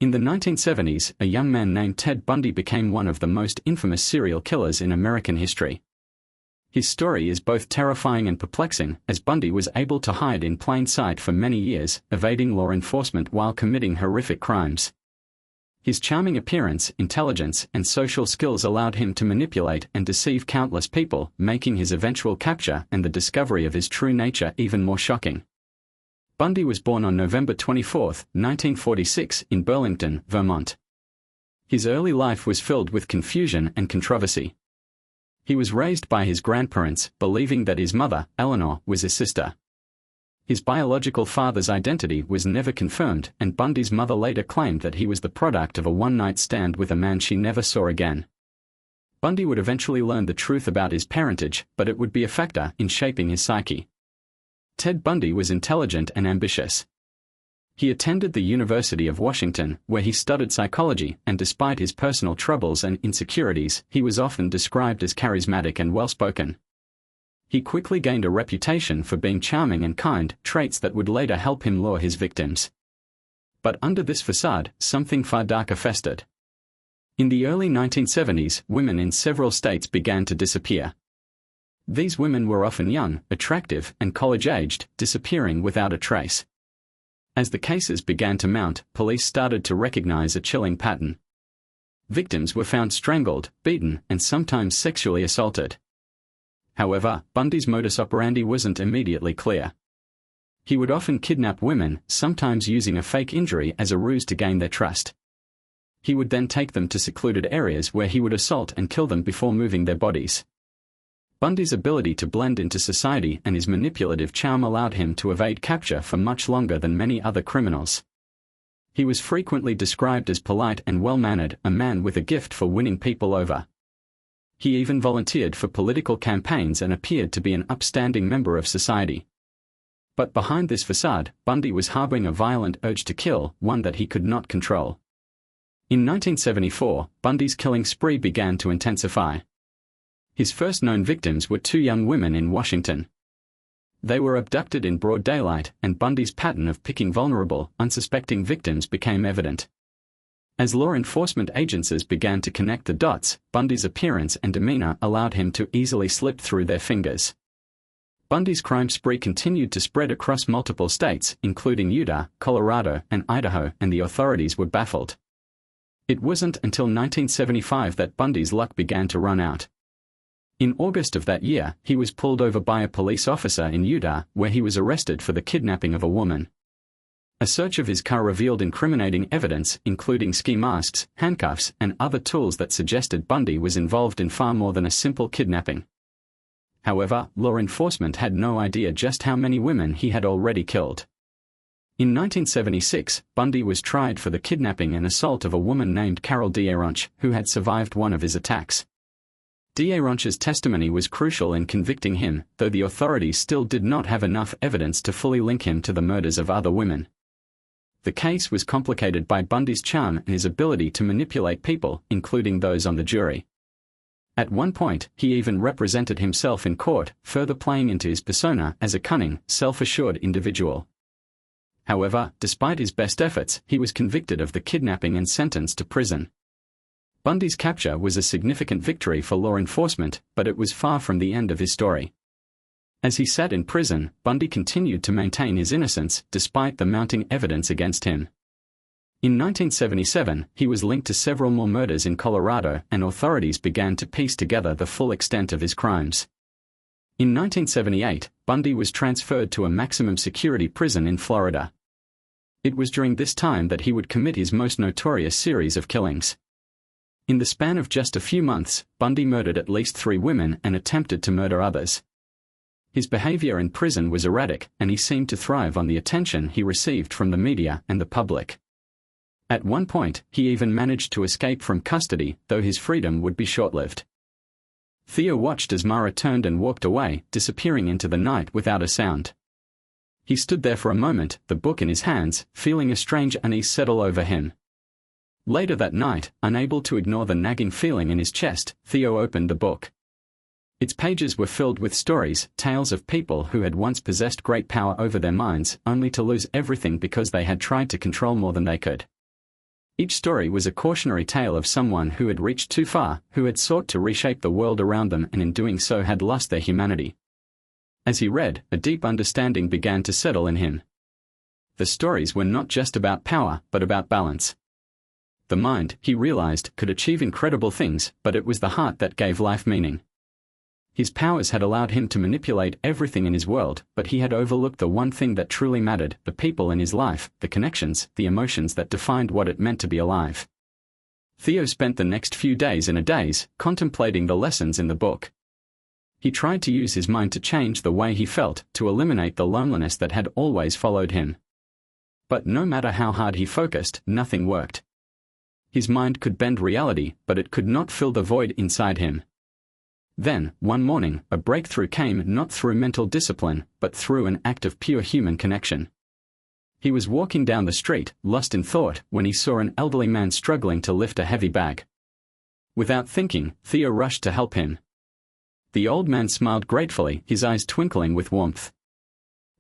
In the 1970s, a young man named Ted Bundy became one of the most infamous serial killers in American history. His story is both terrifying and perplexing, as Bundy was able to hide in plain sight for many years, evading law enforcement while committing horrific crimes. His charming appearance, intelligence, and social skills allowed him to manipulate and deceive countless people, making his eventual capture and the discovery of his true nature even more shocking. Bundy was born on November 24, 1946, in Burlington, Vermont. His early life was filled with confusion and controversy. He was raised by his grandparents, believing that his mother, Eleanor, was his sister. His biological father's identity was never confirmed, and Bundy's mother later claimed that he was the product of a one-night stand with a man she never saw again. Bundy would eventually learn the truth about his parentage, but it would be a factor in shaping his psyche. Ted Bundy was intelligent and ambitious. He attended the University of Washington, where he studied psychology, and despite his personal troubles and insecurities, he was often described as charismatic and well-spoken. He quickly gained a reputation for being charming and kind, traits that would later help him lure his victims. But under this facade, something far darker festered. In the early 1970s, women in several states began to disappear. These women were often young, attractive, and college-aged, disappearing without a trace. As the cases began to mount, police started to recognize a chilling pattern. Victims were found strangled, beaten, and sometimes sexually assaulted. However, Bundy's modus operandi wasn't immediately clear. He would often kidnap women, sometimes using a fake injury as a ruse to gain their trust. He would then take them to secluded areas where he would assault and kill them before moving their bodies. Bundy's ability to blend into society and his manipulative charm allowed him to evade capture for much longer than many other criminals. He was frequently described as polite and well-mannered, a man with a gift for winning people over. He even volunteered for political campaigns and appeared to be an upstanding member of society. But behind this facade, Bundy was harboring a violent urge to kill, one that he could not control. In 1974, Bundy's killing spree began to intensify. His first known victims were two young women in Washington. They were abducted in broad daylight, and Bundy's pattern of picking vulnerable, unsuspecting victims became evident. As law enforcement agencies began to connect the dots, Bundy's appearance and demeanor allowed him to easily slip through their fingers. Bundy's crime spree continued to spread across multiple states, including Utah, Colorado, and Idaho, and the authorities were baffled. It wasn't until 1975 that Bundy's luck began to run out. In August of that year, he was pulled over by a police officer in Utah, where he was arrested for the kidnapping of a woman. A search of his car revealed incriminating evidence, including ski masks, handcuffs, and other tools that suggested Bundy was involved in far more than a simple kidnapping. However, law enforcement had no idea just how many women he had already killed. In 1976, Bundy was tried for the kidnapping and assault of a woman named Carol D'Aronch, who had survived one of his attacks. D'Aronch's testimony was crucial in convicting him, though the authorities still did not have enough evidence to fully link him to the murders of other women. The case was complicated by Bundy's charm and his ability to manipulate people, including those on the jury. At one point, he even represented himself in court, further playing into his persona as a cunning, self-assured individual. However, despite his best efforts, he was convicted of the kidnapping and sentenced to prison. Bundy's capture was a significant victory for law enforcement, but it was far from the end of his story. As he sat in prison, Bundy continued to maintain his innocence, despite the mounting evidence against him. In 1977, he was linked to several more murders in Colorado, and authorities began to piece together the full extent of his crimes. In 1978, Bundy was transferred to a maximum security prison in Florida. It was during this time that he would commit his most notorious series of killings. In the span of just a few months, Bundy murdered at least 3 women and attempted to murder others. His behavior in prison was erratic, and he seemed to thrive on the attention he received from the media and the public. At one point, he even managed to escape from custody, though his freedom would be short-lived. Theo watched as Mara turned and walked away, disappearing into the night without a sound. He stood there for a moment, the book in his hands, feeling a strange unease settle over him. Later that night, unable to ignore the nagging feeling in his chest, Theo opened the book. Its pages were filled with stories, tales of people who had once possessed great power over their minds, only to lose everything because they had tried to control more than they could. Each story was a cautionary tale of someone who had reached too far, who had sought to reshape the world around them and in doing so had lost their humanity. As he read, a deep understanding began to settle in him. The stories were not just about power, but about balance. The mind, he realized, could achieve incredible things, but it was the heart that gave life meaning. His powers had allowed him to manipulate everything in his world, but he had overlooked the one thing that truly mattered, the people in his life, the connections, the emotions that defined what it meant to be alive. Theo spent the next few days in a daze, contemplating the lessons in the book. He tried to use his mind to change the way he felt, to eliminate the loneliness that had always followed him. But no matter how hard he focused, nothing worked. His mind could bend reality, but it could not fill the void inside him. Then, one morning, a breakthrough came not through mental discipline, but through an act of pure human connection. He was walking down the street, lost in thought, when he saw an elderly man struggling to lift a heavy bag. Without thinking, Theo rushed to help him. The old man smiled gratefully, his eyes twinkling with warmth.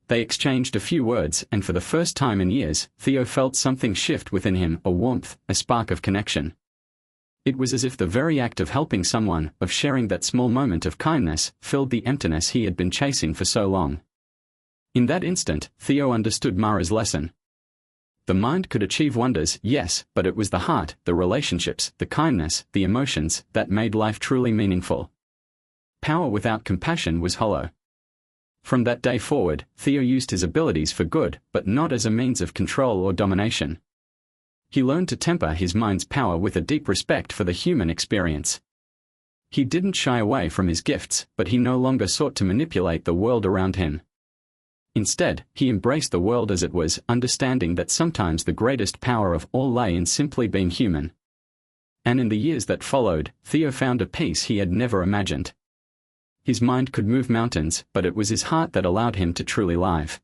They exchanged a few words, and for the first time in years, Theo felt something shift within him, a warmth, a spark of connection. It was as if the very act of helping someone, of sharing that small moment of kindness, filled the emptiness he had been chasing for so long. In that instant, Theo understood Mara's lesson. The mind could achieve wonders, yes, but it was the heart, the relationships, the kindness, the emotions, that made life truly meaningful. Power without compassion was hollow. From that day forward, Theo used his abilities for good, but not as a means of control or domination. He learned to temper his mind's power with a deep respect for the human experience. He didn't shy away from his gifts, but he no longer sought to manipulate the world around him. Instead, he embraced the world as it was, understanding that sometimes the greatest power of all lay in simply being human. And in the years that followed, Theo found a peace he had never imagined. His mind could move mountains, but it was his heart that allowed him to truly live.